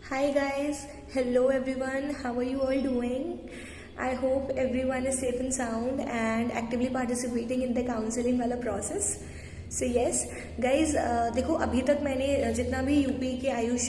Hi guys, hello everyone, how are you all doing? I hope everyone is safe and sound and actively participating in the counseling वाला process. So yes guys देखो, अभी तक मैंने जितना भी UP के Ayush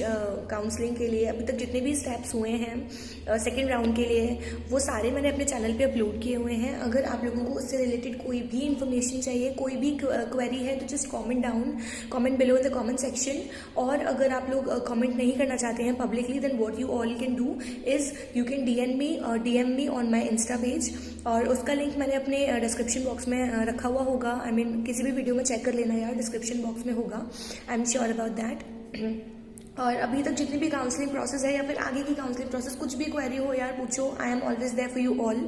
counselling के लिए अभी तक जितने भी स्टेप्स हुए हैं सेकेंड राउंड के लिए, वो सारे मैंने अपने चैनल पे अपलोड किए हुए हैं। अगर आप लोगों को उससे रिलेटेड कोई भी इन्फॉर्मेशन चाहिए, कोई भी क्वेरी है, तो just comment below in the comment section. और अगर आप लोग कमेंट नहीं करना चाहते हैं publicly, then what you all can do is you can DM me on my insta page, और उसका लिंक मैंने अपने डिस्क्रिप्शन बॉक्स में रखा हुआ होगा। आई मीन किसी भी वीडियो में चेक कर लेना यार, डिस्क्रिप्शन बॉक्स में होगा। I am sure about that. और अभी तक जितनी भी काउंसलिंग प्रोसेस है या फिर आगे की काउंसलिंग प्रोसेस, कुछ भी क्वेरी हो यार पूछो, I am always there for you all,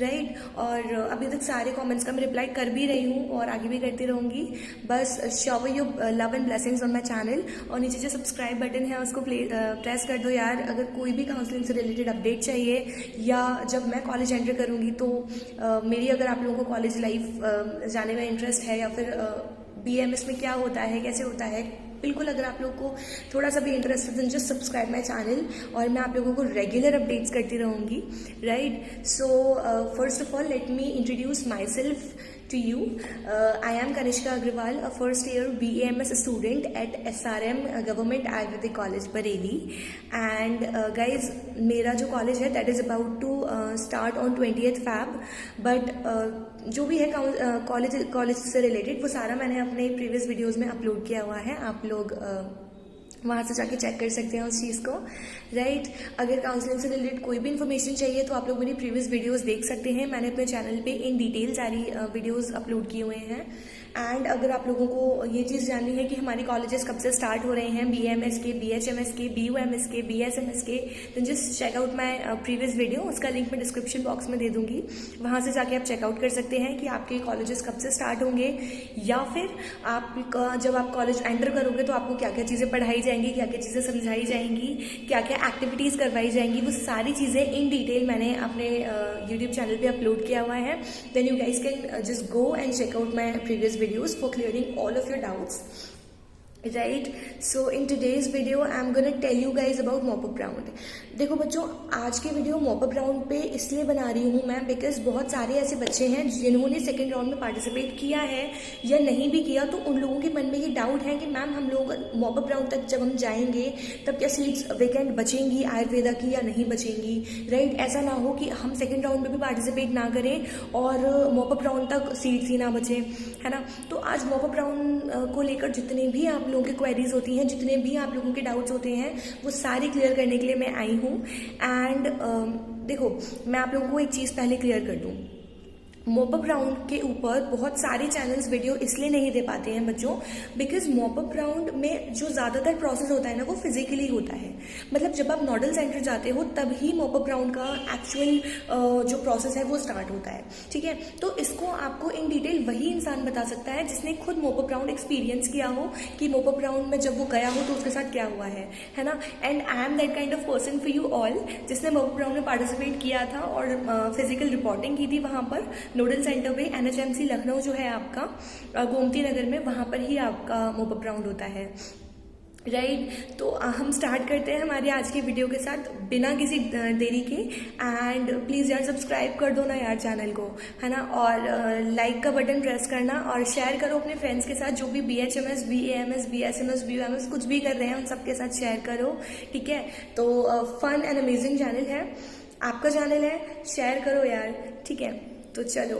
right. और अभी तक सारे कमेंट्स का मैं रिप्लाई कर भी रही हूँ और आगे भी करती रहूँगी। बस shower your love and blessings on my channel, और नीचे जो सब्सक्राइब बटन है उसको प्रेस कर दो यार। अगर कोई भी काउंसलिंग से रिलेटेड अपडेट चाहिए, या जब मैं कॉलेज एंटर करूँगी तो मेरी, अगर आप लोगों को कॉलेज लाइफ जाने में इंटरेस्ट है, या फिर BMS में क्या होता है, कैसे होता है, बिल्कुल अगर आप लोगों को थोड़ा सा भी इंटरेस्ट है, जस्ट सब्सक्राइब माई चैनल, और मैं आप लोगों को रेगुलर अपडेट्स करती रहूँगी, right. So first of all let me introduce my self to you. I am Kanishka Agrawal, a first year BAMS student at SRM Government Ayurvedic College Bareilly, and guys मेरा जो college है that is about to start on 20th Feb, but जो भी है college से related वो सारा मैंने अपने प्रीवियस वीडियोस में अपलोड किया हुआ है। आप लोग वहाँ से जाके चेक कर सकते हैं उस चीज़ को, राइट। अगर काउंसलिंग से रिलेटेड कोई भी इन्फॉर्मेशन चाहिए तो आप लोग मेरी प्रीवियस वीडियोस देख सकते हैं। मैंने अपने चैनल पे इन डिटेल सारी वीडियोस अपलोड किए हुए हैं। एंड अगर आप लोगों को ये चीज़ जाननी है कि हमारे कॉलेजेस कब से स्टार्ट हो रहे हैं, BAMS के, BHMS के, BUMS के, BSMS के, तो just check out my previous video. उसका लिंक मैं डिस्क्रिप्शन बॉक्स में दे दूँगी, वहाँ से जाके आप चेकआउट कर सकते हैं कि आपके कॉलेजेस कब से स्टार्ट होंगे, या फिर आपका जब आप कॉलेज एंटर करोगे तो आपको क्या क्या चीज़ें पढ़ाई जाएंगी, क्या क्या चीज़ें समझाई जाएंगी, क्या क्या एक्टिविटीज़ करवाई जाएंगी, वो सारी चीज़ें इन डिटेल मैंने अपने यूट्यूब चैनल पे अपलोड किया हुआ है। Then you guys can just go and check out my previous videos for clearing all of your doubts, right. So in today's video I'm gonna tell you guys about mop-up round. देखो बच्चों, आज की video mop up round पे इसलिए बना रही हूँ मैं बिकॉज बहुत सारे ऐसे बच्चे हैं जिन्होंने सेकेंड राउंड में पार्टिसिपेट किया है या नहीं भी किया, तो उन लोगों के मन में ये डाउट है कि मैम हम लोग मॉपअप राउंड तक जब हम जाएंगे तब क्या सीट्स वेकेंट बचेंगी आयुर्वेदा की या नहीं बचेंगी, राइट। ऐसा ना हो कि हम सेकेंड राउंड में भी पार्टिसिपेट ना करें और मॉपअप राउंड तक सीट्स ही ना बचे, है ना। तो आज मॉपअप राउंड को लेकर जितने भी आप लोगों की क्वेरीज होती हैं, जितने भी आप लोगों के डाउट्स होते हैं, वो सारी क्लियर करने के लिए मैं आई हूँ। एंड देखो, मैं आप लोगों को एक चीज़ पहले क्लियर कर दूं, मॉपअप राउंड के ऊपर बहुत सारे चैनल्स वीडियो इसलिए नहीं दे पाते हैं बच्चों, बिकॉज मॉपअप राउंड में जो ज़्यादातर प्रोसेस होता है ना वो फिजिकली होता है। मतलब जब आप नोडल सेंटर जाते हो तब ही मॉपअप राउंड का एक्चुअल जो प्रोसेस है वो स्टार्ट होता है, ठीक है। तो इसको आपको इन डिटेल वही इंसान बता सकता है जिसने खुद मॉपअप राउंड एक्सपीरियंस किया हो, कि मॉपअप राउंड में जब वो गया हो तो उसके साथ क्या हुआ है ना। And I am that kind of person for you all, जिसने मॉपअप राउंड में पार्टिसिपेट किया था और फिजिकल रिपोर्टिंग की थी वहाँ पर नोडल सेंटर पे, NHMC लखनऊ जो है आपका गोमती नगर में, वहाँ पर ही आपका मॉपअप राउंड होता है, राइट। तो हम स्टार्ट करते हैं हमारी आज की वीडियो के साथ बिना किसी देरी के। एंड प्लीज़ यार सब्सक्राइब कर दो ना यार चैनल को, है ना, और लाइक का बटन प्रेस करना और शेयर करो अपने फ्रेंड्स के साथ, जो भी BHMS, BAMS, BSMS, BUMS कुछ भी कर रहे हैं उन सबके साथ शेयर करो, ठीक है। तो फन एंड अमेजिंग चैनल है, आपका चैनल है, शेयर करो यार, ठीक है। तो चलो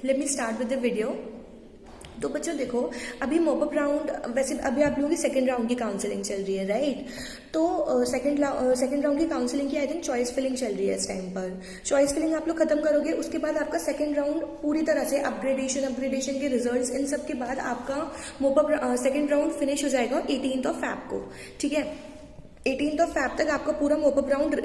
let me start with the video. तो बच्चों देखो, अभी मॉपअप राउंड, वैसे अभी आप लोगों की सेकेंड राउंड की काउंसलिंग चल रही है, राइट। तो सेकेंड राउंड की काउंसलिंग की आई थिंक चॉइस फिलिंग चल रही है इस टाइम पर। चॉइस फिलिंग आप लोग खत्म करोगे, उसके बाद आपका सेकेंड राउंड पूरी तरह से अपग्रेडेशन के रिजल्ट्स, इन सब के बाद आपका मॉपअप सेकेंड राउंड फिनिश हो जाएगा 18th Feb को, ठीक है। 18th Feb तक आपका पूरा मॉपअप राउंड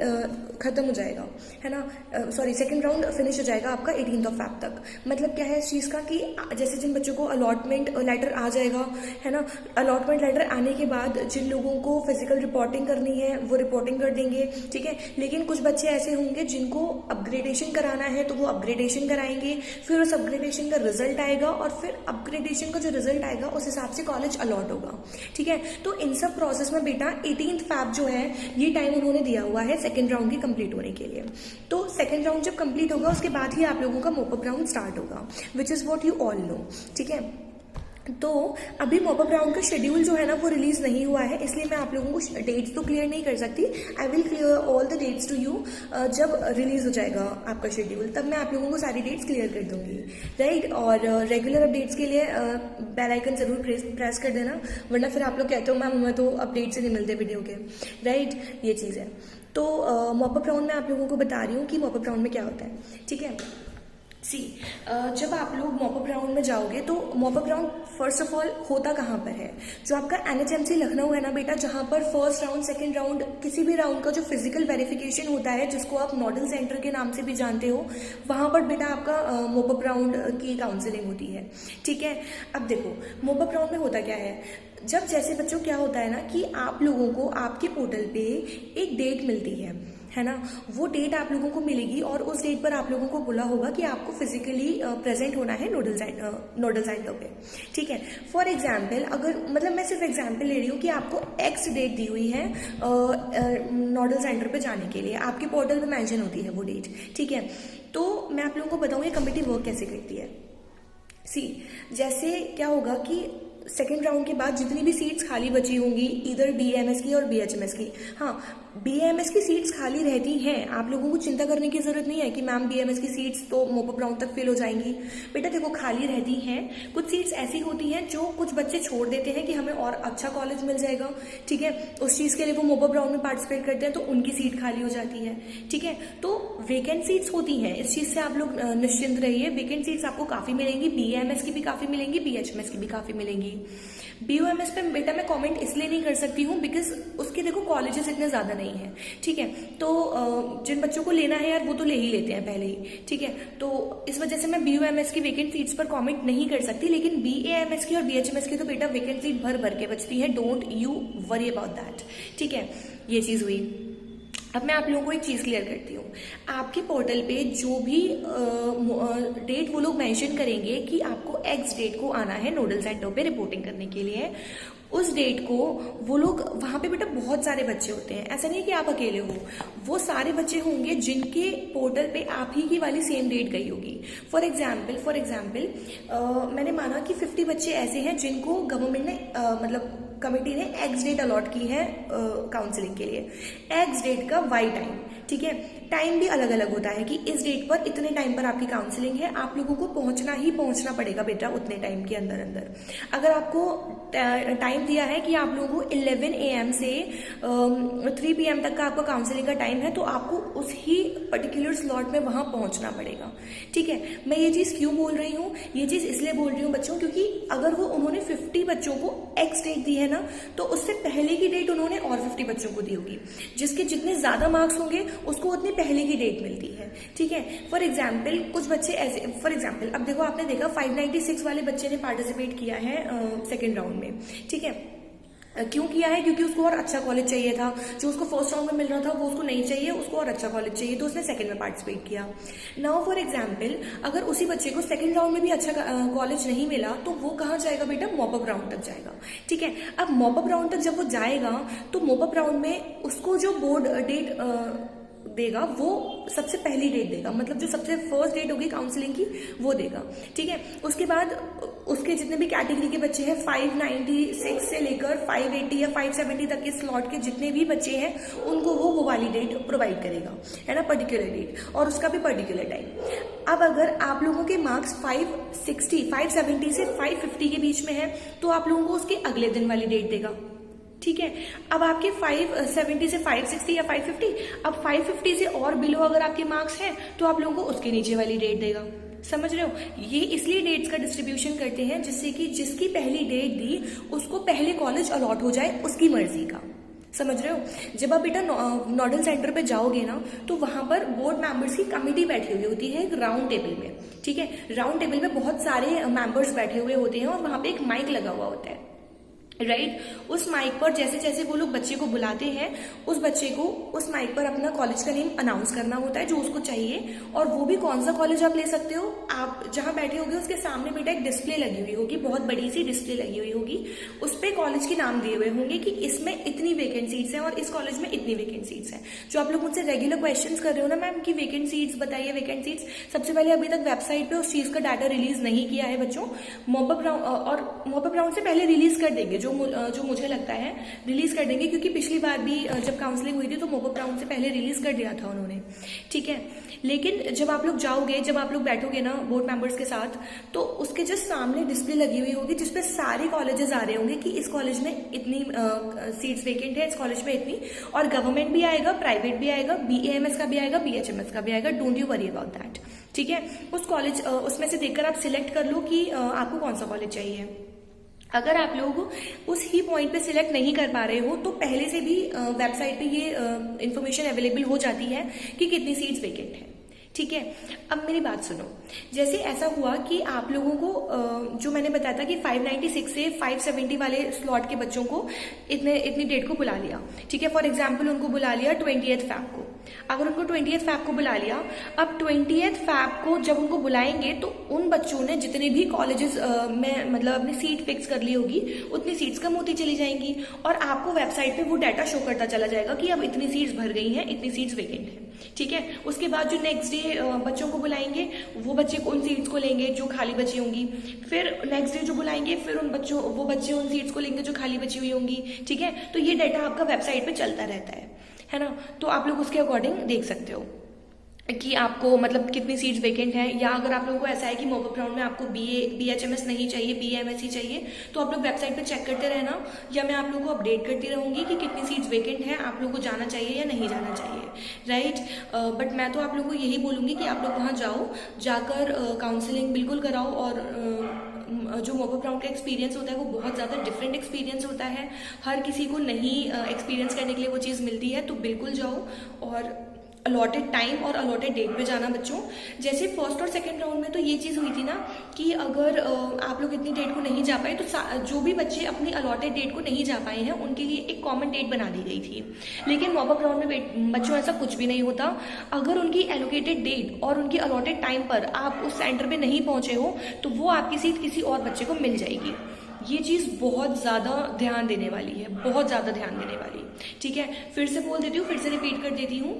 खत्म हो जाएगा, है ना। सॉरी, सेकंड राउंड फिनिश हो जाएगा आपका 18th Feb तक। मतलब क्या है इस चीज़ का कि जैसे जिन बच्चों को अलॉटमेंट लेटर आ जाएगा, है ना, अलॉटमेंट लेटर आने के बाद जिन लोगों को फिजिकल रिपोर्टिंग करनी है वो रिपोर्टिंग कर देंगे, ठीक है। लेकिन कुछ बच्चे ऐसे होंगे जिनको अपग्रेडेशन कराना है तो वो अपग्रेडेशन कराएंगे, फिर उस अपग्रेडेशन का रिजल्ट आएगा और फिर अपग्रेडेशन का जो रिजल्ट आएगा उस हिसाब से कॉलेज अलॉट होगा, ठीक है। तो इन सब प्रोसेस में बेटा 18th Feb जो है ये टाइम उन्होंने दिया हुआ है सेकेंड राउंड की कंप्लीट होने के लिए। तो सेकेंड राउंड जब कंप्लीट होगा उसके बाद ही आप लोगों का मॉपअप राउंड स्टार्ट होगा, which is what you all know, ठीक है। तो अभी मॉपअप राउंड का शेड्यूल जो है ना वो रिलीज नहीं हुआ है, इसलिए मैं आप लोगों को डेट्स तो क्लियर नहीं कर सकती। I will clear all the dates to you जब रिलीज हो जाएगा आपका शेड्यूल, तब मैं आप लोगों को सारी डेट्स क्लियर कर दूंगी, राइट। और रेगुलर अपडेट्स के लिए बेल आइकन जरूर प्रेस कर देना, वरना फिर आप लोग कहते हो मैम हमें तो अपडेट्स ही नहीं मिलते वीडियो के, राइट। ये चीज़ है। तो मॉपअप राउंड में आप लोगों को बता रही हूँ कि मॉपअप राउंड में क्या होता है, ठीक है। जब आप लोग मॉपअप राउंड में जाओगे तो mop up round first of all होता कहाँ पर है, जो आपका NHMC लखनऊ है ना बेटा, जहाँ पर फर्स्ट राउंड सेकंड राउंड किसी भी राउंड का जो फिजिकल वेरिफिकेशन होता है, जिसको आप नोडल सेंटर के नाम से भी जानते हो, वहाँ पर बेटा आपका मॉपअप राउंड की काउंसलिंग होती है, ठीक है। अब देखो मॉपअप राउंड में होता क्या है, जब जैसे बच्चों क्या होता है ना कि आप लोगों को आपके पोर्टल पे एक डेट मिलती है ना, वो डेट आप लोगों को मिलेगी और उस डेट पर आप लोगों को बोला होगा कि आपको फिजिकली प्रेजेंट होना है नोडल सेंटर पे, ठीक है। फॉर एग्जाम्पल, अगर मतलब मैं सिर्फ एग्जाम्पल ले रही हूँ कि आपको एक्स डेट दी हुई है नोडल सेंटर पे जाने के लिए, आपके पोर्टल पे मेंशन होती है वो डेट, ठीक है। तो मैं आप लोगों को बताऊँ ये कमिटी वर्क कैसे करती है। जैसे क्या होगा कि सेकेंड राउंड के बाद जितनी भी सीट्स खाली बची होंगी, इधर BAMS की और BHMS की, हाँ BAMS की सीट्स खाली रहती हैं, आप लोगों को चिंता करने की जरूरत नहीं है कि मैम BAMS की सीट्स तो मॉपअप राउंड तक फिल हो जाएंगी। बेटा देखो खाली रहती हैं, कुछ सीट्स ऐसी होती हैं जो कुछ बच्चे छोड़ देते हैं कि हमें और अच्छा कॉलेज मिल जाएगा, ठीक है, उस चीज़ के लिए वो मॉपअप राउंड में पार्टिसिपेट करते हैं, तो उनकी सीट खाली हो जाती है, ठीक है। तो वेकेंट सीट्स होती हैं, इस चीज़ से आप लोग निश्चिंत रहिए, वेकेंट सीट्स आपको काफ़ी मिलेंगी, BAMS की भी काफ़ी मिलेंगी, BHMS की भी काफ़ी मिलेंगी। BOMS पे बेटा मैं कमेंट इसलिए नहीं कर सकती हूँ बिकॉज उसके देखो कॉलेजेस इतने ज़्यादा नहीं है, ठीक है। तो जिन बच्चों को लेना है यार वो तो ले ही लेते हैं पहले ही, ठीक है। तो इस वजह से मैं BOMS की वेकेंट सीट्स पर कमेंट नहीं कर सकती, लेकिन BAMS की और BHMS की तो बेटा वेकेंट सीट भर भर के बचती है, don't you worry about that, ठीक है। ये चीज़ हुई। अब मैं आप लोगों को एक चीज़ क्लियर करती हूँ, आपके पोर्टल पे जो भी डेट वो लोग मेंशन करेंगे कि आपको एक्स डेट को आना है नोडल सेंटर पे रिपोर्टिंग करने के लिए, उस डेट को वो लोग वहाँ पे बेटा बहुत सारे बच्चे होते हैं, ऐसा नहीं कि आप अकेले हो, वो सारे बच्चे होंगे जिनके पोर्टल पे आप ही की वाली सेम डेट गई होगी। फॉर एग्जाम्पल मैंने माना कि 50 बच्चे ऐसे हैं जिनको गवर्नमेंट ने मतलब कमेटी ने एक्स डेट अलॉट की है काउंसलिंग के लिए, एक्स डेट का वाई टाइम, ठीक है। टाइम भी अलग अलग होता है कि इस डेट पर इतने टाइम पर आपकी काउंसलिंग है, आप लोगों को पहुंचना पड़ेगा बेटा उतने टाइम के अंदर। अगर आपको टाइम दिया है कि आप लोगों को 11 AM से 3 PM तक का आपका काउंसलिंग का टाइम है, तो आपको उस ही पर्टिकुलर स्लॉट में वहां पहुंचना पड़ेगा, ठीक है। मैं ये चीज क्यों बोल रही हूँ, ये चीज इसलिए बोल रही हूँ बच्चों, क्योंकि अगर वो उन्होंने 50 बच्चों को एक्स डेट दी है ना, तो उससे पहले की डेट उन्होंने और 50 बच्चों को दी होगी, जिसके जितने ज्यादा मार्क्स होंगे उसको उतनी पहले की डेट मिलती है, ठीक है। फॉर एग्जाम्पल कुछ बच्चे ऐसे, फॉर एग्जाम्पल अब देखो आपने देखा 596 वाले बच्चे ने पार्टिसिपेट किया है सेकेंड राउंड में, ठीक है। क्यों किया है, क्योंकि उसको और अच्छा कॉलेज चाहिए था, जो उसको फर्स्ट राउंड में मिल रहा था वो उसको नहीं चाहिए, उसको और अच्छा कॉलेज चाहिए, तो उसने सेकंड में पार्टिसिपेट किया। नाउ फॉर एग्जांपल अगर उसी बच्चे को सेकंड राउंड में भी अच्छा कॉलेज नहीं मिला, तो वो कहाँ जाएगा बेटा, मॉपअप राउंड तक जाएगा, ठीक है। अब मॉपअप राउंड तक जब वो जाएगा तो मॉपअप राउंड में उसको जो बोर्ड डेट देगा वो सबसे पहली डेट देगा, मतलब जो सबसे फर्स्ट डेट होगी काउंसलिंग की वो देगा, ठीक है। उसके बाद उसके जितने भी कैटेगरी के बच्चे हैं 596 से लेकर 580 या 570 तक के स्लॉट के जितने भी बच्चे हैं उनको वो वाली डेट प्रोवाइड करेगा, है ना, पर्टिकुलर डेट, और उसका भी पर्टिकुलर टाइम। अब अगर आप लोगों के मार्क्स 570 से 550 के बीच में है तो आप लोगों को उसके अगले दिन वाली डेट देगा, ठीक है। अब आपके 570 से 560 या 550, अब 550 से और बिलो अगर आपके मार्क्स हैं तो आप लोगों को उसके नीचे वाली डेट देगा, समझ रहे हो। ये इसलिए डेट्स का डिस्ट्रीब्यूशन करते हैं जिससे कि जिसकी पहली डेट दी उसको पहले कॉलेज अलॉट हो जाए उसकी मर्जी का, समझ रहे हो। जब आप बेटा नोडल सेंटर पे जाओगे ना तो वहां पर बोर्ड मेंबर्स की कमेटी बैठी हुई होती है एक राउंड टेबल में, ठीक है। राउंड टेबल में बहुत सारे मेंबर्स बैठे हुए होते हैं और वहां पे एक माइक लगा हुआ होता है, राइट उस माइक पर जैसे जैसे वो लोग बच्चे को बुलाते हैं, उस बच्चे को उस माइक पर अपना कॉलेज का नेम अनाउंस करना होता है जो उसको चाहिए, और वो भी कौन सा कॉलेज आप ले सकते हो। आप जहां बैठे होगे उसके सामने बेटा एक डिस्प्ले लगी हुई होगी, बहुत बड़ी सी डिस्प्ले लगी हुई होगी, उस पर कॉलेज के नाम दिए हुए होंगे कि इसमें इतनी वेकेंट सीट्स हैं और इस कॉलेज में इतनी वेकेंट सीट्स हैं। जो आप लोग मुझसे रेगुलर क्वेश्चन कर रहे हो ना मैम कि वेकेंट सीट्स बताइए, वेकेंट सीट्स, सबसे पहले अभी तक वेबसाइट पे उस चीज का डाटा रिलीज नहीं किया है बच्चों। मॉपअप राउंड और मॉपअप राउंड से पहले रिलीज कर देंगे, जो मुझे लगता है रिलीज कर देंगे, क्योंकि पिछली बार भी जब काउंसलिंग हुई थी तो मॉपअप राउंड से पहले रिलीज कर दिया था उन्होंने, ठीक है। लेकिन जब आप लोग जाओगे, जब आप लोग बैठोगे ना बोर्ड मेंबर्स के साथ, तो उसके जस्ट सामने डिस्प्ले लगी हुई होगी जिसपे सारे कॉलेजेस आ रहे होंगे कि इस कॉलेज में इतनी सीट्स वेकेंट है, इस कॉलेज में इतनी, और गवर्नमेंट भी आएगा, प्राइवेट भी आएगा, BAMS का भी आएगा, BHMS का भी आएगा, don't you worry about that, ठीक है। उस कॉलेज उसमें से देखकर आप सिलेक्ट कर लो कि आपको कौन सा कॉलेज चाहिए। अगर आप लोग उस ही पॉइंट पे सिलेक्ट नहीं कर पा रहे हो तो पहले से भी वेबसाइट पे ये इंफॉर्मेशन अवेलेबल हो जाती है कि कितनी सीट्स वेकेंट है, ठीक है। अब मेरी बात सुनो, जैसे ऐसा हुआ कि आप लोगों को जो मैंने बताया था कि 596 से 570 वाले स्लॉट के बच्चों को इतनी डेट को बुला लिया, ठीक है। फॉर एग्जाम्पल उनको बुला लिया 20th फैब को। अगर उनको 20th फैब को बुला लिया, अब 20th फैब को जब उनको बुलाएंगे तो उन बच्चों ने जितने भी कॉलेजेस में मतलब अपनी सीट फिक्स कर ली होगी उतनी सीट्स कम होती चली जाएंगी, और आपको वेबसाइट पे वो डाटा शो करता चला जाएगा कि अब इतनी सीट्स भर गई हैं, इतनी सीट्स वेकेंट है, ठीक है। उसके बाद जो नेक्स्ट डे बच्चों को बुलाएंगे वो बच्चे उन सीट्स को लेंगे जो खाली बची होंगी, फिर नेक्स्ट डे जो बुलाएंगे फिर वो बच्चे उन सीट्स को लेंगे जो खाली बची हुई होंगी, ठीक है। तो ये डाटा आपका वेबसाइट पे चलता रहता है ना। तो आप लोग उसके अकॉर्डिंग देख सकते हो कि आपको मतलब कितनी सीट्स वेकेंट है, या अगर आप लोगों को ऐसा है कि मॉपअप राउंड में आपको BHMS नहीं चाहिए, BAMS ही चाहिए, तो आप लोग वेबसाइट पे चेक करते रहना, या मैं आप लोगों को अपडेट करती रहूंगी कि कितनी सीट्स वेकेंट है, आप लोगों को जाना चाहिए या नहीं जाना चाहिए, राइट। बट मैं तो आप लोगों को यही बोलूंगी कि आप लोग वहाँ जाओ, जाकर काउंसलिंग बिल्कुल कराओ, और जो मॉपअप राउंड का एक्सपीरियंस होता है वो बहुत ज़्यादा डिफरेंट एक्सपीरियंस होता है, हर किसी को नहीं एक्सपीरियंस करने के लिए वो चीज़ मिलती है। तो बिल्कुल जाओ और अलॉटेड टाइम और अलॉटेड डेट पे जाना बच्चों। जैसे फर्स्ट और सेकंड राउंड में तो ये चीज़ हुई थी ना कि अगर आप लोग इतनी डेट को नहीं जा पाए तो जो भी बच्चे अपनी अलॉटेड डेट को नहीं जा पाए हैं उनके लिए एक कॉमन डेट बना दी गई थी। लेकिन मॉपअप राउंड में बच्चों ऐसा कुछ भी नहीं होता। अगर उनकी एलोकेटेड डेट और उनकी अलॉटेड टाइम पर आप उस सेंटर पर नहीं पहुंचे हो तो वो आपकी सीट किसी और बच्चे को मिल जाएगी। ये चीज़ बहुत ज़्यादा ध्यान देने वाली है, बहुत ज़्यादा ध्यान देने वाली, ठीक है। फिर से बोल देती हूँ, फिर से रिपीट कर देती हूँ,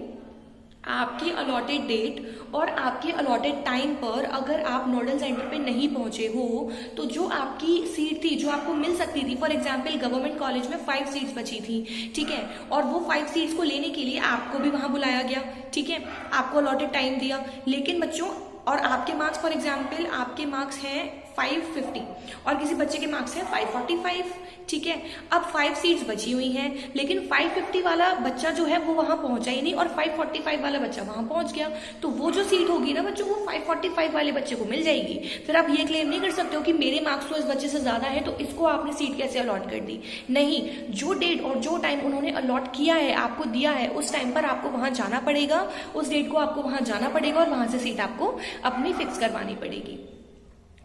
आपकी अलॉटेड डेट और आपके अलॉटेड टाइम पर अगर आप नोडल सेंटर पे नहीं पहुंचे हो तो जो आपकी सीट थी जो आपको मिल सकती थी, फॉर एग्जांपल गवर्नमेंट कॉलेज में 5 सीट्स बची थी, ठीक है, और वो 5 सीट्स को लेने के लिए आपको भी वहां बुलाया गया, ठीक है, आपको अलॉटेड टाइम दिया। लेकिन बच्चों और आपके मार्क्स, फॉर एग्जाम्पल आपके मार्क्स हैं 550 और किसी बच्चे के मार्क्स हैं 545, ठीक है। अब 5 सीट्स बची हुई हैं, लेकिन 550 वाला बच्चा जो है वो वहां पहुंचा ही नहीं और 545 वाला बच्चा वहां पहुंच गया, तो वो जो सीट होगी ना बच्चों वो 545 वाले बच्चे को मिल जाएगी। फिर आप ये क्लेम नहीं कर सकते हो कि मेरे मार्क्स तो इस बच्चे से ज्यादा है तो इसको आपने सीट कैसे अलॉट कर दी। नहीं, जो डेट और जो टाइम उन्होंने अलॉट किया है, आपको दिया है, उस टाइम पर आपको वहां जाना पड़ेगा, उस डेट को आपको वहां जाना पड़ेगा और वहां से सीट आपको अपनी फिक्स करवानी पड़ेगी।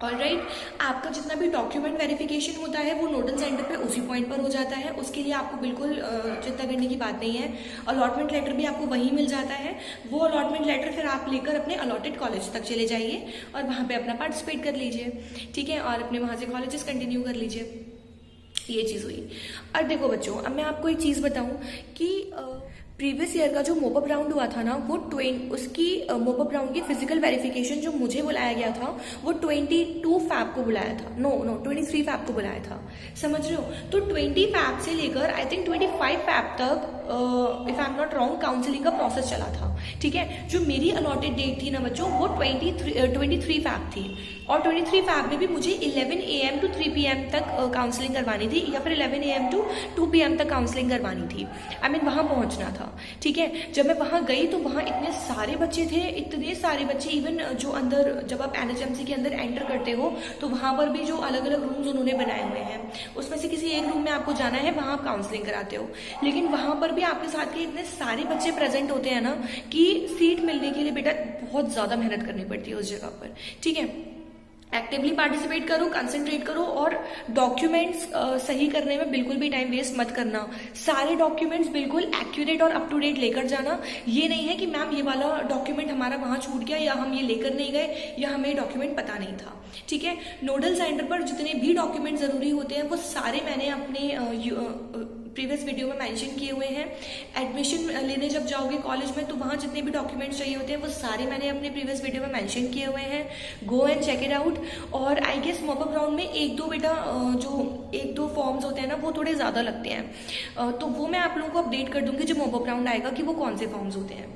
ऑलराइट, आपका जितना भी डॉक्यूमेंट वेरिफिकेशन होता है वो नोडल सेंटर पे उसी पॉइंट पर हो जाता है, उसके लिए आपको बिल्कुल चिंता करने की बात नहीं है। अलॉटमेंट लेटर भी आपको वहीं मिल जाता है, वो अलॉटमेंट लेटर फिर आप लेकर अपने अलॉटेड कॉलेज तक चले जाइए और वहाँ पे अपना पार्टिसिपेट कर लीजिए, ठीक है, और अपने वहाँ से कॉलेजेस कंटिन्यू कर लीजिए। ये चीज़ हुई। और देखो बच्चों, अब मैं आपको एक चीज़ बताऊँ कि प्रीवियस ईयर का जो मॉपअप राउंड हुआ था ना वो उसकी मॉपअप राउंड की फिजिकल वेरिफिकेशन जो मुझे बुलाया गया था वो 22 फैब को बुलाया था, नो 23 फैब को बुलाया था, समझ रहे हो। तो 20 फैब से लेकर आई थिंक 25 फैब तक if I am not wrong counselling का प्रोसेस चला था, ठीक है। जो मेरी अलॉटेड डेट थी ना बच्चों वो 23 फैब थी और 23 फैब में भी मुझे 11 AM to 3 PM तक काउंसलिंग करवानी थी या फिर 11 AM to 2 PM तक काउंसलिंग करवानी थी। आई मीन वहाँ पहुँचना था, ठीक है। जब मैं वहाँ गई तो वहाँ इतने सारे बच्चे थे, इतने सारे बच्चे, इवन जो अंदर जब आप NHMC के अंदर एंटर करते हो तो वहाँ पर भी जो अलग अलग रूम्स उन्होंने बनाए हुए हैं उसमें से किसी एक रूम में आपको जाना है, वहाँ आप काउंसलिंग कराते हो। लेकिन वहाँ पर भी आपके साथ के इतने सारे बच्चे प्रेजेंट होते हैं ना कि सीट मिलने के लिए बेटा बहुत ज़्यादा मेहनत करनी पड़ती है उस जगह पर, ठीक है। एक्टिवली पार्टिसिपेट करो, कंसंट्रेट करो और डॉक्यूमेंट्स सही करने में बिल्कुल भी टाइम वेस्ट मत करना। सारे डॉक्यूमेंट्स बिल्कुल एक्यूरेट और अप टू डेट लेकर जाना। ये नहीं है कि मैम ये वाला डॉक्यूमेंट हमारा वहां छूट गया या हम ये लेकर नहीं गए या हमें डॉक्यूमेंट पता नहीं था। ठीक है, नोडल सेंटर पर जितने भी डॉक्यूमेंट जरूरी होते हैं वो सारे मैंने अपने प्रीवियस वीडियो में मेंशन किए हुए हैं। एडमिशन लेने जब जाओगे कॉलेज में तो वहां जितने भी डॉक्यूमेंट्स चाहिए होते हैं वो सारे मैंने अपने प्रीवियस वीडियो में मेंशन किए हुए हैं। Go and check it out. और आई गेस मॉपअप राउंड में एक दो फॉर्म्स होते हैं ना वो थोड़े ज्यादा लगते हैं, तो वो मैं आप लोगों को अपडेट कर दूंगी जब मॉपअप राउंड आएगा कि वो कौन से फॉर्म्स होते हैं,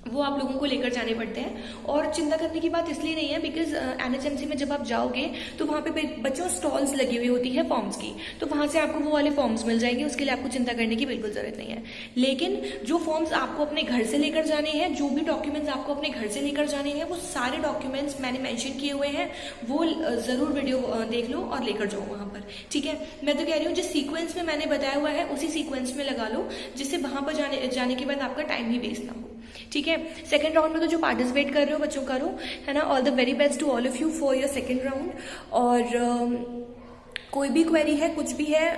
वो आप लोगों को लेकर जाने पड़ते हैं। और चिंता करने की बात इसलिए नहीं है बिकॉज एनएचएमसी में जब आप जाओगे तो वहां पे बच्चों स्टॉल्स लगी हुई होती है फॉर्म्स की, तो वहां से आपको वो वाले फॉर्म्स मिल जाएंगे, उसके लिए आपको चिंता करने की बिल्कुल जरूरत नहीं है। लेकिन जो फॉर्म्स आपको अपने घर से लेकर जाने हैं, जो भी डॉक्यूमेंट्स आपको अपने घर से लेकर जाने हैं, वो सारे डॉक्यूमेंट्स मैंने मेंशन किए हुए हैं, वो जरूर वीडियो देख लो और लेकर जाओ वहां पर। ठीक है, मैं तो कह रही हूँ जिस सीक्वेंस में मैंने बताया हुआ है उसी सीक्वेंस में लगा लो, जिससे वहां पर जाने के बाद आपका टाइम ही वेस्ट ना हो। ठीक है, सेकंड राउंड में तो जो पार्टिसिपेट कर रहे हो बच्चों करो, है ना। All the very best to all of you for your second round. और कोई भी क्वेरी है, कुछ भी है,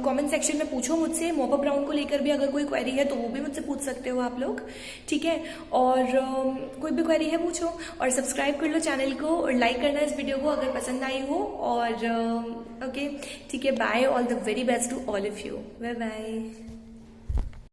कमेंट सेक्शन में पूछो मुझसे। मॉपअप राउंड को लेकर भी अगर कोई क्वेरी है तो वो भी मुझसे पूछ सकते हो आप लोग। ठीक है, और कोई भी क्वेरी है पूछो और सब्सक्राइब कर लो चैनल को और लाइक करना इस वीडियो को अगर पसंद आई हो। और ओके, ठीक है, bye. All the very best to all of you. Bye bye.